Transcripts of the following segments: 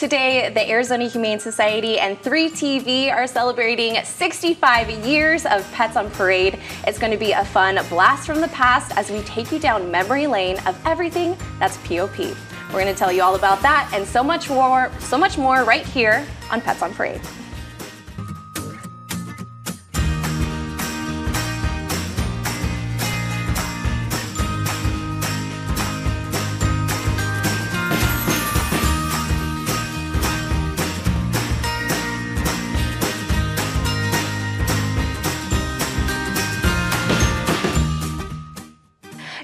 Today, the Arizona Humane Society and 3TV are celebrating 65 years of Pets on Parade. It's going to be a fun blast from the past as we take you down memory lane of everything that's POP. We're going to tell you all about that and so much more right here on Pets on Parade.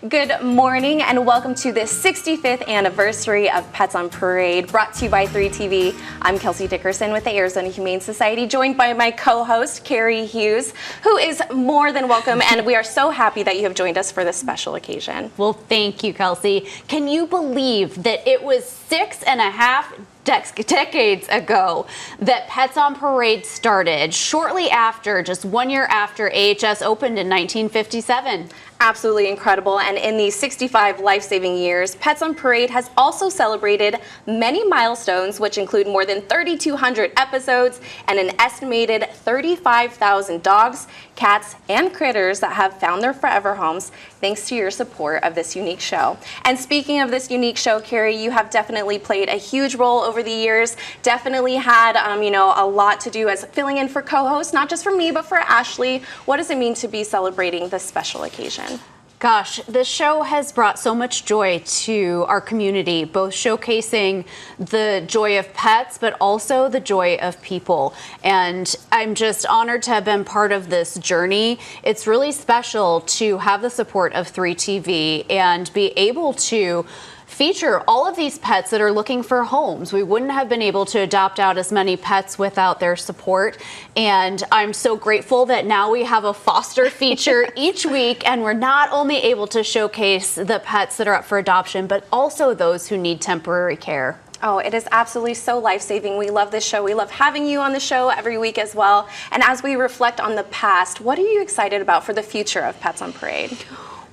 Good morning and welcome to the 65th anniversary of Pets on Parade, brought to you by 3TV. I'm Kelsey Dickerson with the Arizona Humane Society, joined by my co-host, Carrie Hughes, who is more than welcome, and we are so happy that you have joined us for this special occasion. Well, thank you, Kelsey. Can you believe that it was 6.5 decades ago that Pets on Parade started, shortly after, just 1 year after AHS opened in 1957? Absolutely incredible, and in these 65 life-saving years, Pets on Parade has also celebrated many milestones, which include more than 3,200 episodes and an estimated 35,000 dogs, cats, and critters that have found their forever homes thanks to your support of this unique show. And speaking of this unique show, Carrie, you have definitely played a huge role over the years, definitely had a lot to do as filling in for co-hosts, not just for me, but for Ashley. What does it mean to be celebrating this special occasion? Gosh, this show has brought so much joy to our community, both showcasing the joy of pets, but also the joy of people. And I'm just honored to have been part of this journey. It's really special to have the support of 3TV and be able to feature all of these pets that are looking for homes. We wouldn't have been able to adopt out as many pets without their support. And I'm so grateful that now we have a foster feature each week, and we're not only able to showcase the pets that are up for adoption, but also those who need temporary care. Oh, it is absolutely so life-saving. We love this show. We love having you on the show every week as well. And as we reflect on the past, what are you excited about for the future of Pets on Parade?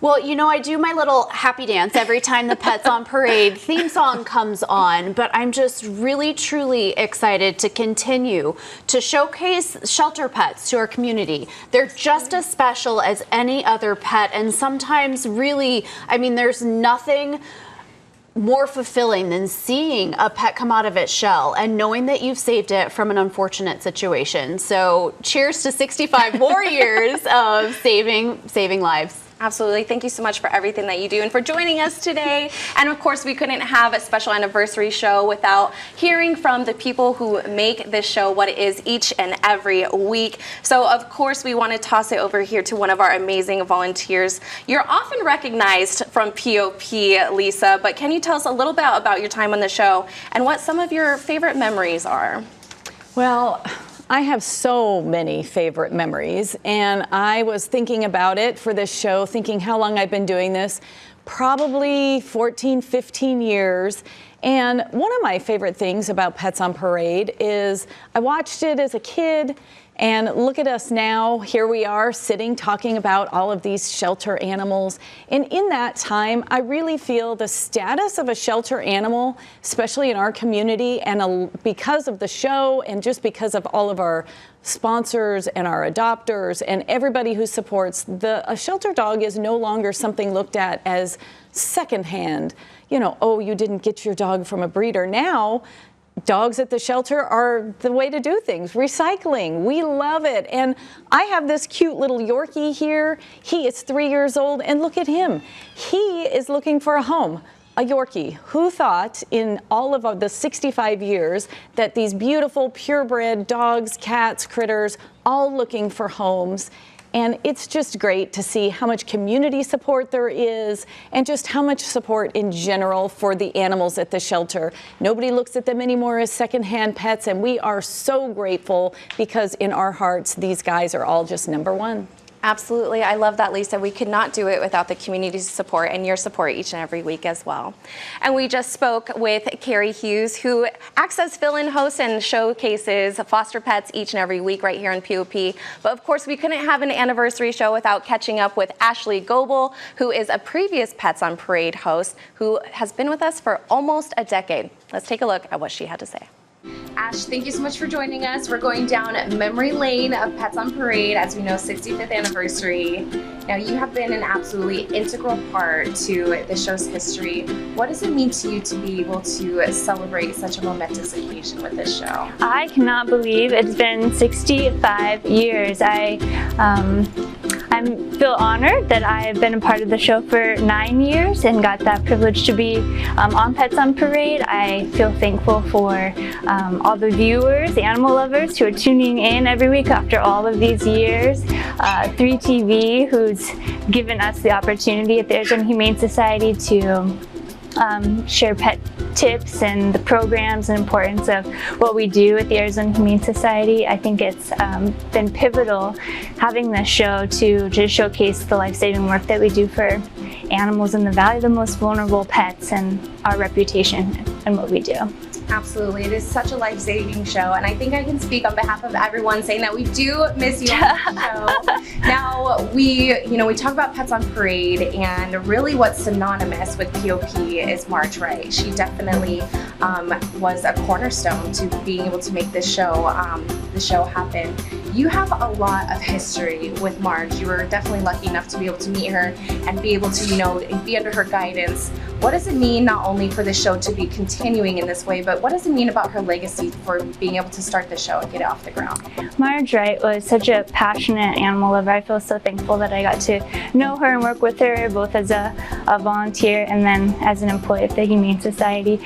Well, I do my little happy dance every time the Pets on Parade theme song comes on, but I'm just really, truly excited to continue to showcase shelter pets to our community. They're just as special as any other pet, and sometimes really, there's nothing more fulfilling than seeing a pet come out of its shell and knowing that you've saved it from an unfortunate situation. So cheers to 65 more years of saving lives. Absolutely. Thank you so much for everything that you do and for joining us today. And of course, we couldn't have a special anniversary show without hearing from the people who make this show what it is each and every week. So of course, we want to toss it over here to one of our amazing volunteers. You're often recognized from POP, Lisa, but can you tell us a little bit about your time on the show and what some of your favorite memories are? Well, I have so many favorite memories, and I was thinking about it for this show, thinking how long I've been doing this, probably 14, 15 years. And one of my favorite things about Pets on Parade is I watched it as a kid, and look at us now. Here we are sitting talking about all of these shelter animals. And in that time, I really feel the status of a shelter animal, especially in our community, and because of the show and just because of all of our sponsors and our adopters and everybody who supports, a shelter dog is no longer something looked at as secondhand. Oh, you didn't get your dog from a breeder. Now, dogs at the shelter are the way to do things. Recycling, we love it. And I have this cute little Yorkie here. He is 3 years old, and look at him. He is looking for a home. A Yorkie. Who thought in all of the 65 years that these beautiful purebred dogs, cats, critters, all looking for homes? And it's just great to see how much community support there is and just how much support in general for the animals at the shelter. Nobody looks at them anymore as secondhand pets, and we are so grateful because in our hearts, these guys are all just number one. Absolutely. I love that, Lisa. We could not do it without the community's support and your support each and every week as well. And we just spoke with Carrie Hughes, who acts as fill-in host and showcases foster pets each and every week right here in POP. But of course, we couldn't have an anniversary show without catching up with Ashley Goble, who is a previous Pets on Parade host who has been with us for almost a decade. Let's take a look at what she had to say. Ash, thank you so much for joining us. We're going down memory lane of Pets on Parade, as we know, 65th anniversary. Now, you have been an absolutely integral part to the show's history. What does it mean to you to be able to celebrate such a momentous occasion with this show? I cannot believe it's been 65 years. I feel honored that I've been a part of the show for 9 years and got that privilege to be on Pets on Parade. I feel thankful for all the viewers, the animal lovers who are tuning in every week after all of these years. 3TV, who's given us the opportunity at the Arizona Humane Society to share pet tips and the programs and importance of what we do at the Arizona Humane Society. I think it's been pivotal having this show to just showcase the life-saving work that we do for animals in the valley, the most vulnerable pets, and our reputation and what we do. Absolutely. It is such a life-saving show, and I think I can speak on behalf of everyone saying that we do miss you on the show. Now, we talk about Pets on Parade, and really what's synonymous with POP is Marge Wright. She definitely was a cornerstone to being able to make this show happen. You have a lot of history with Marge. You were definitely lucky enough to be able to meet her and be able to, be under her guidance. What does it mean not only for the show to be continuing in this way, but what does it mean about her legacy for being able to start the show and get it off the ground? Marge Wright was such a passionate animal lover. I feel so thankful that I got to know her and work with her, both as a volunteer and then as an employee at the Humane Society.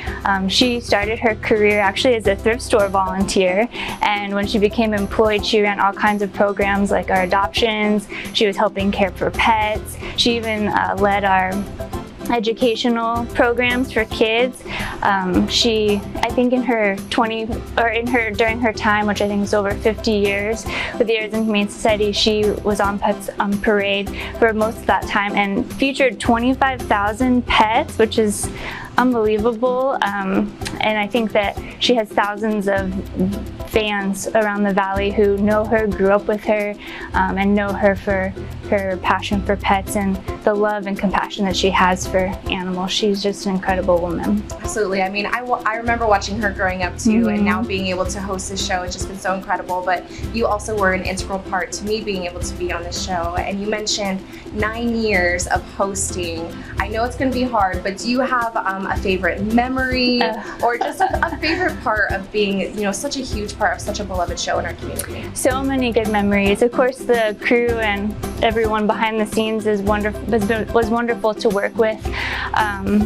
She started her career actually as a thrift store volunteer, and when she became employed, she ran all kinds of programs like our adoptions. She was helping care for pets. She even led our educational programs for kids. I think during her time, which I think is over 50 years with the Arizona Humane Society, she was on Pets on Parade for most of that time and featured 25,000 pets, which is unbelievable. And I think that she has thousands of fans around the valley who know her, grew up with her, and know her for her passion for pets and the love and compassion that she has for animals. She's just an incredible woman. Absolutely. I mean, I remember watching her growing up too, and now being able to host this show, it's just been so incredible. But you also were an integral part to me being able to be on this show. And you mentioned 9 years of hosting. I know it's going to be hard, but do you have a favorite memory or just a favorite part of being, such a huge part of such a beloved show in our community? So many good memories. Of course, the crew and everyone behind the scenes was wonderful to work with.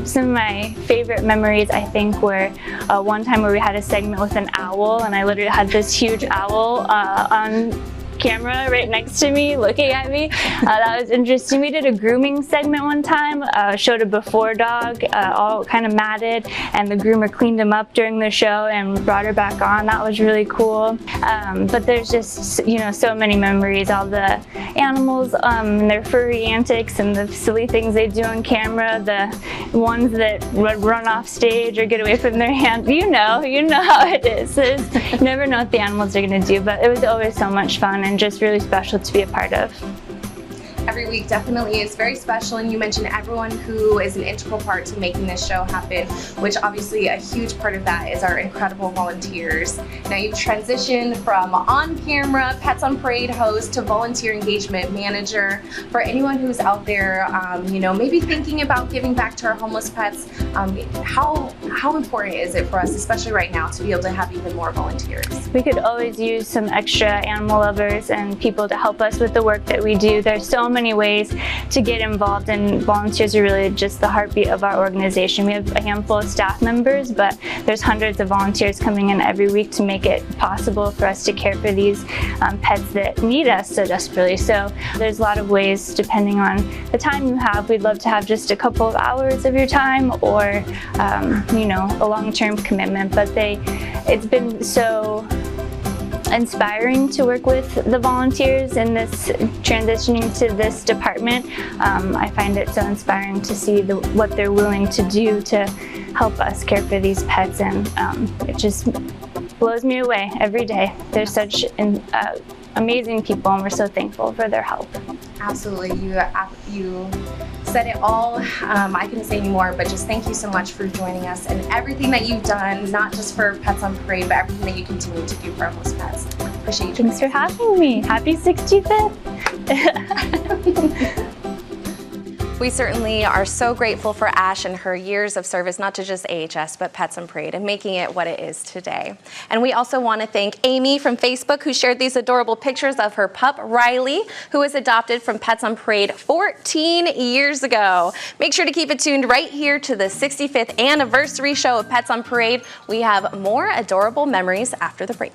Some of my favorite memories, I think, were one time where we had a segment with an owl, and I literally had this huge owl on camera right next to me looking at me. That was interesting. We did a grooming segment one time, showed a before dog all kind of matted, and the groomer cleaned him up during the show and brought her back on. That was really cool. But there's just so many memories, all the animals and their furry antics and the silly things they do on camera, the ones that would run off stage or get away from their hands. You know how it is. You never know what the animals are going to do, but it was always so much fun and just really special to be a part of. Every week definitely is very special, and you mentioned everyone who is an integral part to making this show happen, which obviously a huge part of that is our incredible volunteers. Now you've transitioned from on-camera Pets on Parade host to volunteer engagement manager. For anyone who's out there, maybe thinking about giving back to our homeless pets, how important is it for us, especially right now, to be able to have even more volunteers? We could always use some extra animal lovers and people to help us with the work that we do. There's so many ways to get involved, and volunteers are really just the heartbeat of our organization. We have a handful of staff members, but there's hundreds of volunteers coming in every week to make it possible for us to care for these pets that need us so desperately. So there's a lot of ways, depending on the time you have. We'd love to have just a couple of hours of your time, or a long-term commitment, but it's been so inspiring to work with the volunteers in this transitioning to this department. I find it so inspiring to see what they're willing to do to help us care for these pets, and it just blows me away every day. They're such amazing people, and we're so thankful for their help. Absolutely. You said it all. I couldn't say any more, but just thank you so much for joining us and everything that you've done, not just for Pets on Parade, but everything that you continue to do for homeless pets. Appreciate you. Thanks for having me. Happy 65th. We certainly are so grateful for Ash and her years of service, not to just AHS, but Pets on Parade, and making it what it is today. And we also want to thank Amy from Facebook, who shared these adorable pictures of her pup, Riley, who was adopted from Pets on Parade 14 years ago. Make sure to keep it tuned right here to the 65th anniversary show of Pets on Parade. We have more adorable memories after the break.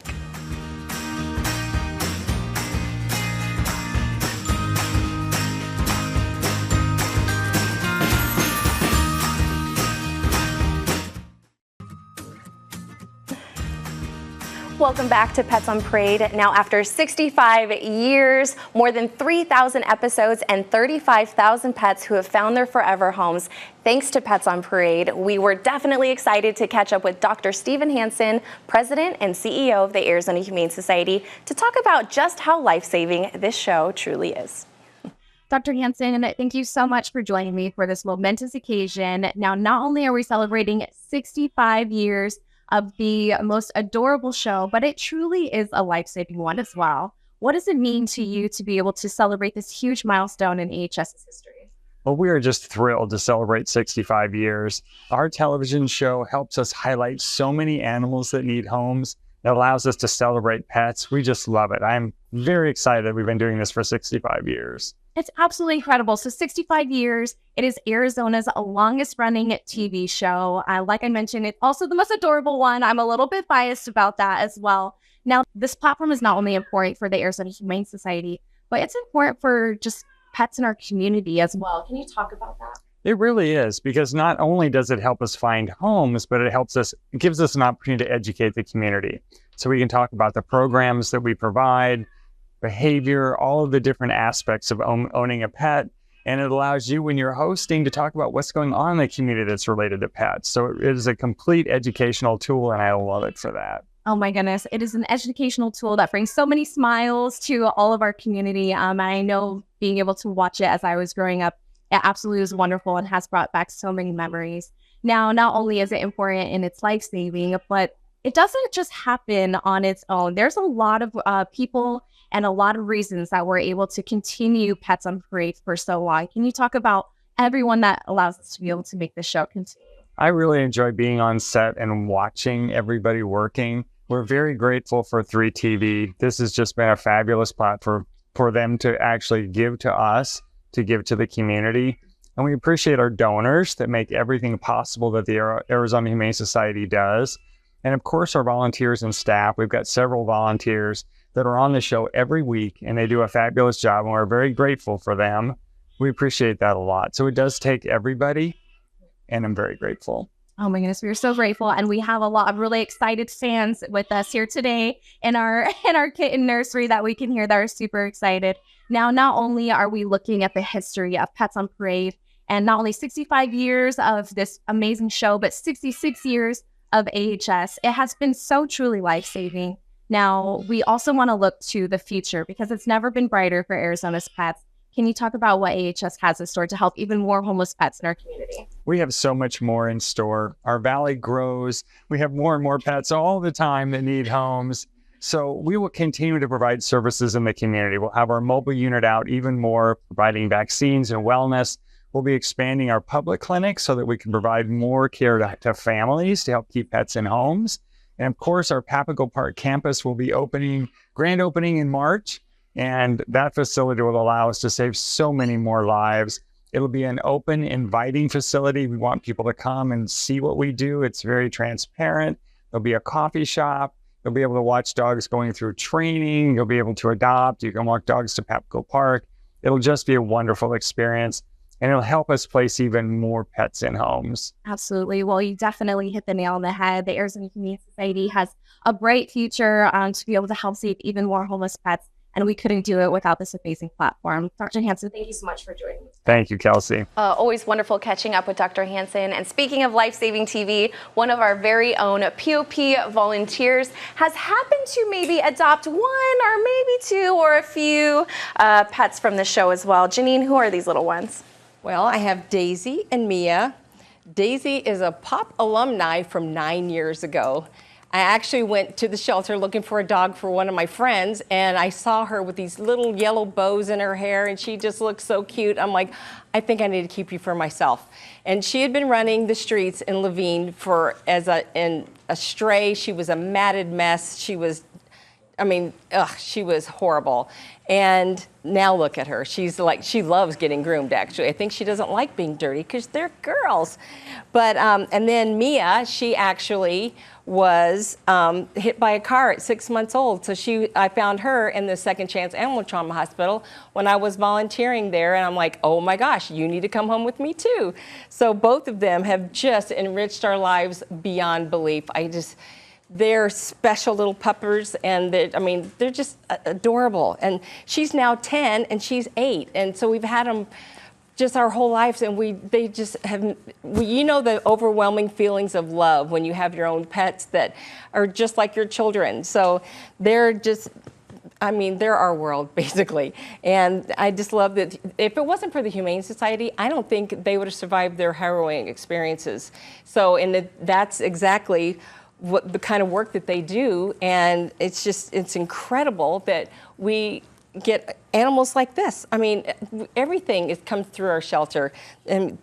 Welcome back to Pets on Parade. Now, after 65 years, more than 3,000 episodes, and 35,000 pets who have found their forever homes, thanks to Pets on Parade, we were definitely excited to catch up with Dr. Stephen Hansen, President and CEO of the Arizona Humane Society, to talk about just how life-saving this show truly is. Dr. Hansen, thank you so much for joining me for this momentous occasion. Now, not only are we celebrating 65 years of the most adorable show, but it truly is a life-saving one as well. What does it mean to you to be able to celebrate this huge milestone in AHS's history? Well, we are just thrilled to celebrate 65 years. Our television show helps us highlight so many animals that need homes. It allows us to celebrate pets. We just love it. I'm very excited we've been doing this for 65 years. It's absolutely incredible. So 65 years, it is Arizona's longest running TV show. Like I mentioned, it's also the most adorable one. I'm a little bit biased about that as well. Now, this platform is not only important for the Arizona Humane Society, but it's important for just pets in our community as well. Can you talk about that? It really is, because not only does it help us find homes, but it gives us an opportunity to educate the community. So we can talk about the programs that we provide, behavior, all of the different aspects of owning a pet. And it allows you, when you're hosting, to talk about what's going on in the community that's related to pets. So it is a complete educational tool, and I love it for that. Oh my goodness. It is an educational tool that brings so many smiles to all of our community. I know being able to watch it as I was growing up, it absolutely was wonderful and has brought back so many memories. Now, not only is it important in its life-saving, but it doesn't just happen on its own. There's a lot of people and a lot of reasons that we're able to continue Pets on Parade for so long. Can you talk about everyone that allows us to be able to make the show continue? I really enjoy being on set and watching everybody working. We're very grateful for 3TV. This has just been a fabulous platform for them to actually give to us, to give to the community. And we appreciate our donors that make everything possible that the Arizona Humane Society does. And of course, our volunteers and staff. We've got several volunteers that are on the show every week, and they do a fabulous job, and we're very grateful for them. We appreciate that a lot. So it does take everybody, and I'm very grateful. Oh my goodness, we are so grateful, and we have a lot of really excited fans with us here today in our kitten nursery that we can hear that are super excited. Now, not only are we looking at the history of Pets on Parade, and not only 65 years of this amazing show, but 66 years of AHS, it has been so truly life-saving. Now, we also want to look to the future because it's never been brighter for Arizona's pets. Can you talk about what AHS has in store to help even more homeless pets in our community? We have so much more in store. Our valley grows. We have more and more pets all the time that need homes. So we will continue to provide services in the community. We'll have our mobile unit out even more, providing vaccines and wellness. We'll be expanding our public clinics so that we can provide more care to families to help keep pets in homes. And of course, our Papago Park campus will be grand opening in March. And that facility will allow us to save so many more lives. It'll be an open, inviting facility. We want people to come and see what we do. It's very transparent. There'll be a coffee shop. You'll be able to watch dogs going through training. You'll be able to adopt. You can walk dogs to Papago Park. It'll just be a wonderful experience. and it'll help us place even more pets in homes. Absolutely. Well, you definitely hit the nail on the head. The Arizona Humane Society has a bright future to be able to help save even more homeless pets. And we couldn't do it without this amazing platform. Dr. Hansen, thank you so much for joining us. Thank you, Kelsey. Always wonderful catching up with Dr. Hansen. And speaking of life-saving TV, one of our very own POP volunteers has happened to maybe adopt one or maybe two or a few pets from the show as well. Janine, who are these little ones? Well, I have Daisy and Mia. Daisy is a POP alumni from 9 years ago. I actually went to the shelter looking for a dog for one of my friends, and I saw her with these little yellow bows in her hair, and she just looked so cute. I'm like, I think I need to keep you for myself. And she had been running the streets in Laveen as a stray. She was a matted mess. She was horrible. And now look at her. She loves getting groomed, actually. I think she doesn't like being dirty because they're girls. But, and then Mia, she actually was hit by a car at 6 months old. So I found her in the Second Chance Animal Trauma Hospital when I was volunteering there. And I'm like, oh my gosh, you need to come home with me too. So both of them have just enriched our lives beyond belief. They're special little puppers, and they're just adorable. And she's now 10 and she's 8. And so we've had them just our whole lives, and they just have, the overwhelming feelings of love when you have your own pets that are just like your children. So they're our world, basically. And I just love that. If it wasn't for the Humane Society, I don't think they would have survived their harrowing experiences. So, that's exactly what the kind of work that they do, and it's incredible that we get animals like this. Everything comes through our shelter, and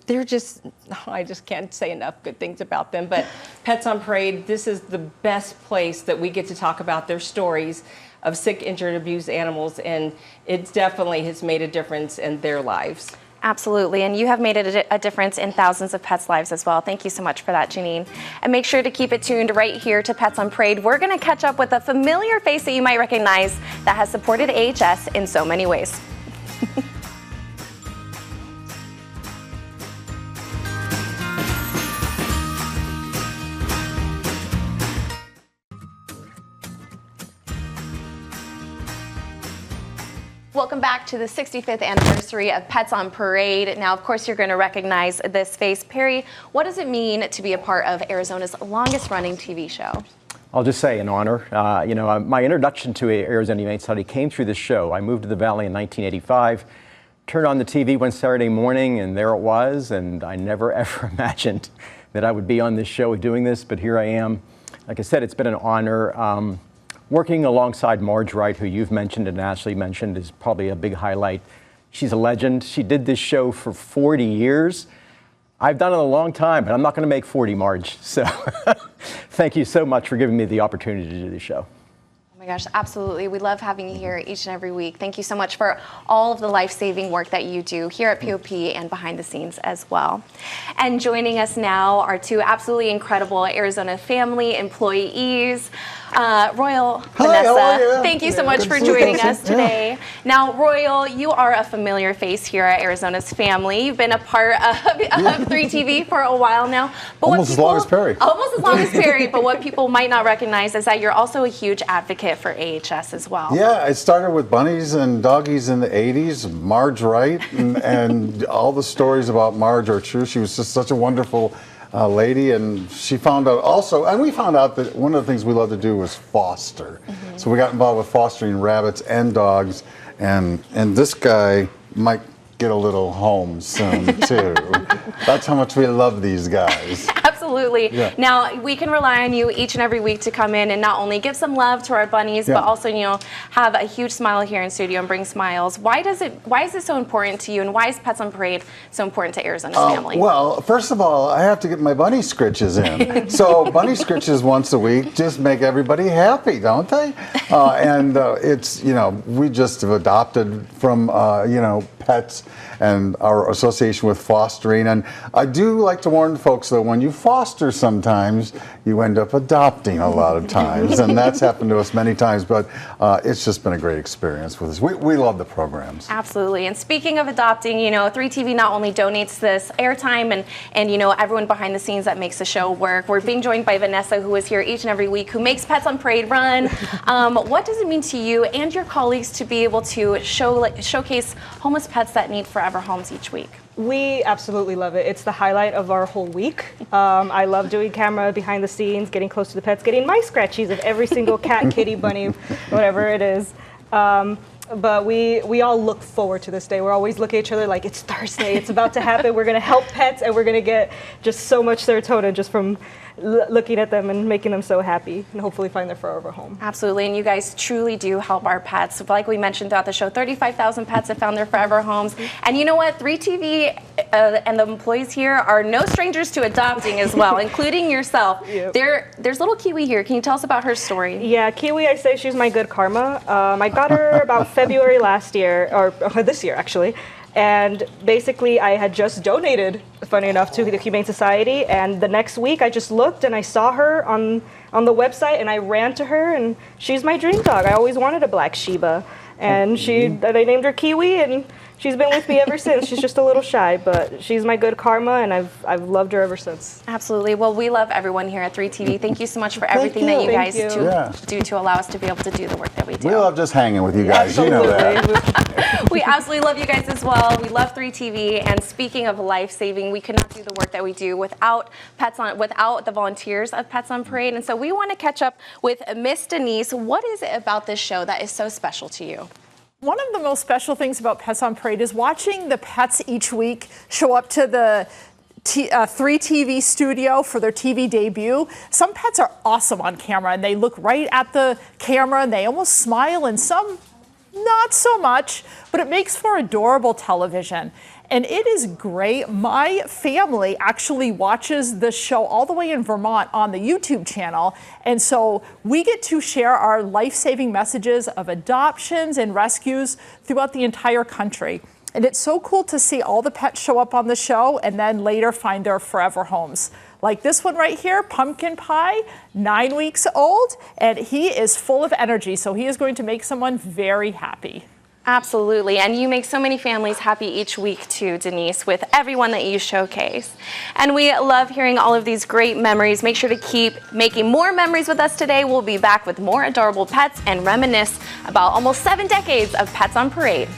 I just can't say enough good things about them. But Pets on Parade, this is the best place that we get to talk about their stories of sick, injured, abused animals, and it definitely has made a difference in their lives. Absolutely, and you have made a difference in thousands of pets' lives as well. Thank you so much for that, Janine. And make sure to keep it tuned right here to Pets on Parade. We're going to catch up with a familiar face that you might recognize that has supported AHS in so many ways. Welcome back to the 65th anniversary of Pets on Parade. Now, of course, you're going to recognize this face. Perry, what does it mean to be a part of Arizona's longest running TV show? I'll just say an honor. My introduction to Arizona Humane Society came through this show. I moved to the Valley in 1985, turned on the TV one Saturday morning, and there it was. And I never, ever imagined that I would be on this show doing this, but here I am. Like I said, it's been an honor. Working alongside Marge Wright, who you've mentioned and Ashley mentioned, is probably a big highlight. She's a legend. She did this show for 40 years. I've done it a long time, but I'm not going to make 40, Marge. So thank you so much for giving me the opportunity to do the show. Oh my gosh, absolutely. We love having you here each and every week. Thank you so much for all of the life-saving work that you do here at POP and behind the scenes as well. And joining us now are two absolutely incredible Arizona family employees. Royal, Hi, Vanessa, thank you so much for joining us Yeah. today. Now, Royal, you are a familiar face here at Arizona's family. You've been a part of 3TV for a while now. But Almost as long as Perry. Almost as long as Perry, but what people might not recognize is that you're also a huge advocate for AHS as well. Yeah, it started with bunnies and doggies in the 80s, Marge Wright, and all the stories about Marge are true. She was just such a wonderful lady, and she found out also, and we found out that one of the things we love to do was foster. Mm-hmm. So we got involved with fostering rabbits and dogs, and this guy might get a little home soon too. That's how much we love these guys. Absolutely. Yeah. Now, we can rely on you each and every week to come in and not only give some love to our bunnies, but also, have a huge smile here in studio and bring smiles. Why is it so important to you, and why is Pets on Parade so important to Arizona's family? Well, first of all, I have to get my bunny scritches in. So bunny scritches once a week just make everybody happy, don't they? It's, we just have adopted from, pets and our association with fostering. And I do like to warn folks, though, when you foster, foster sometimes, you end up adopting a lot of times. And that's happened to us many times, but it's just been a great experience with us. We love the programs. Absolutely. And speaking of adopting, 3TV not only donates this airtime and everyone behind the scenes that makes the show work. We're being joined by Vanessa, who is here each and every week, who makes Pets on Parade run. What does it mean to you and your colleagues to be able to showcase homeless pets that need forever homes each week? We absolutely love it. It's the highlight of our whole week. I love doing camera behind the scenes, getting close to the pets, getting my scratchies of every single cat, kitty, bunny, whatever it is. But we all look forward to this day. We're always looking at each other like, it's Thursday, it's about to happen. We're going to help pets, and we're going to get just so much serotonin just from looking at them and making them so happy, and hopefully find their forever home. Absolutely, and you guys truly do help our pets. Like we mentioned throughout the show, 35,000 pets have found their forever homes. And you know what? 3TV and the employees here are no strangers to adopting as well, including yourself. Yep. There's little Kiwi here. Can you tell us about her story? Yeah, Kiwi, I say she's my good karma. I got her about February last year, or this year actually. And basically, I had just donated, funny enough, to the Humane Society. And the next week, I just looked and I saw her on the website, and I ran to her, and she's my dream dog. I always wanted a black Shiba, and they named her Kiwi, and she's been with me ever since. She's just a little shy, but she's my good karma, and I've loved her ever since. Absolutely. Well, we love everyone here at 3TV. Thank you so much for everything that you guys do to allow us to be able to do the work that we do. We love just hanging with you guys. You know that. We absolutely love you guys as well. We love 3TV. And speaking of life-saving, we could not do the work that we do without the volunteers of Pets on Parade. And so we want to catch up with Miss Denise. What is it about this show that is so special to you? One of the most special things about Pets on Parade is watching the pets each week show up to the 3TV studio for their TV debut. Some pets are awesome on camera, and they look right at the camera and they almost smile, and some not so much, but it makes for adorable television. And it is great. My family actually watches the show all the way in Vermont on the YouTube channel. And so we get to share our life-saving messages of adoptions and rescues throughout the entire country. And it's so cool to see all the pets show up on the show and then later find their forever homes. Like this one right here, Pumpkin Pie, 9 weeks old, and he is full of energy. So he is going to make someone very happy. Absolutely, and you make so many families happy each week too, Denise, with everyone that you showcase. And we love hearing all of these great memories. Make sure to keep making more memories with us today. We'll be back with more adorable pets and reminisce about almost 7 decades of Pets on Parade.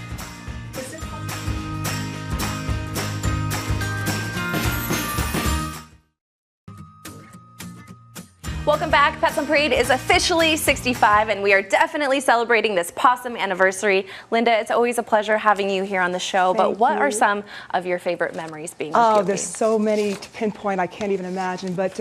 Welcome back. Pets on Parade is officially 65, and we are definitely celebrating this possum anniversary. Linda, it's always a pleasure having you here on the show, but what are some of your favorite memories being with Goble? There's so many to pinpoint, I can't even imagine, but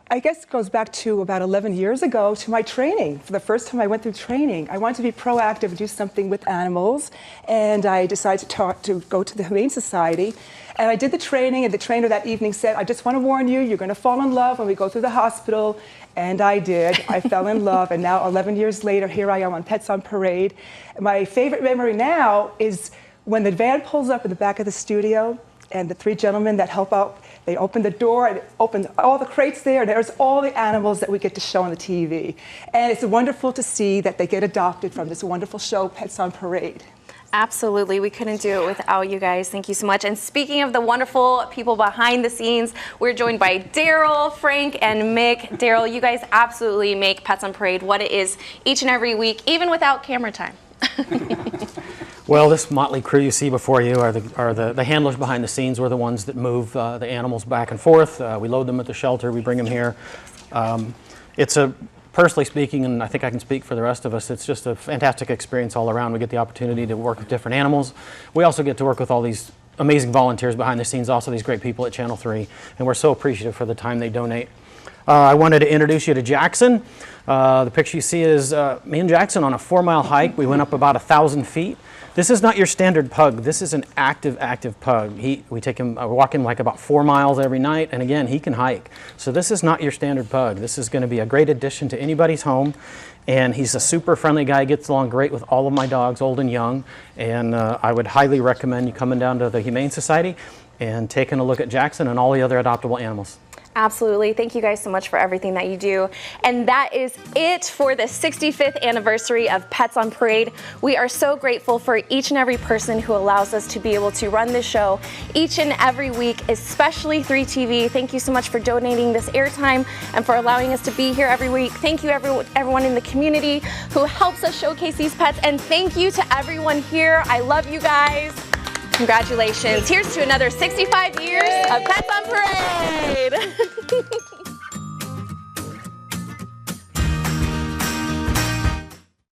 I guess it goes back to about 11 years ago to my training. For the first time I went through training, I wanted to be proactive and do something with animals, and I decided to go to the Humane Society. And I did the training, and the trainer that evening said, I just want to warn you, you're going to fall in love when we go through the hospital. And I did. I fell in love, and now 11 years later, here I am on Pets on Parade. My favorite memory now is when the van pulls up in the back of the studio, and the 3 gentlemen that help out, they open the door and open all the crates there, and there's all the animals that we get to show on the TV. And it's wonderful to see that they get adopted from this wonderful show, Pets on Parade. Absolutely. We couldn't do it without you guys. Thank you so much. And speaking of the wonderful people behind the scenes, we're joined by Daryl, Frank, and Mick. Daryl, you guys absolutely make Pets on Parade what it is each and every week, even without camera time. Well, this motley crew you see before you are the handlers behind the scenes. We're the ones that move the animals back and forth. We load them at the shelter. We bring them here. Personally speaking, and I think I can speak for the rest of us, it's just a fantastic experience all around. We get the opportunity to work with different animals. We also get to work with all these amazing volunteers behind the scenes, also these great people at Channel 3, and we're so appreciative for the time they donate. I wanted to introduce you to Jackson. The picture you see is me and Jackson on a 4-mile hike. We went up about 1,000 feet. This is not your standard pug. This is an active pug. We take him walking like about 4 miles every night, and again, he can hike. So this is not your standard pug. This is going to be a great addition to anybody's home, and he's a super friendly guy. Gets along great with all of my dogs, old and young, and I would highly recommend you coming down to the Humane Society and taking a look at Jackson and all the other adoptable animals. Absolutely. Thank you guys so much for everything that you do. And that is it for the 65th anniversary of Pets on Parade. We are so grateful for each and every person who allows us to be able to run this show each and every week, especially 3TV. Thank you so much for donating this airtime and for allowing us to be here every week. Thank you everyone in the community who helps us showcase these pets. And thank you to everyone here. I love you guys. Congratulations. Here's to another 65 years of Pets on Parade.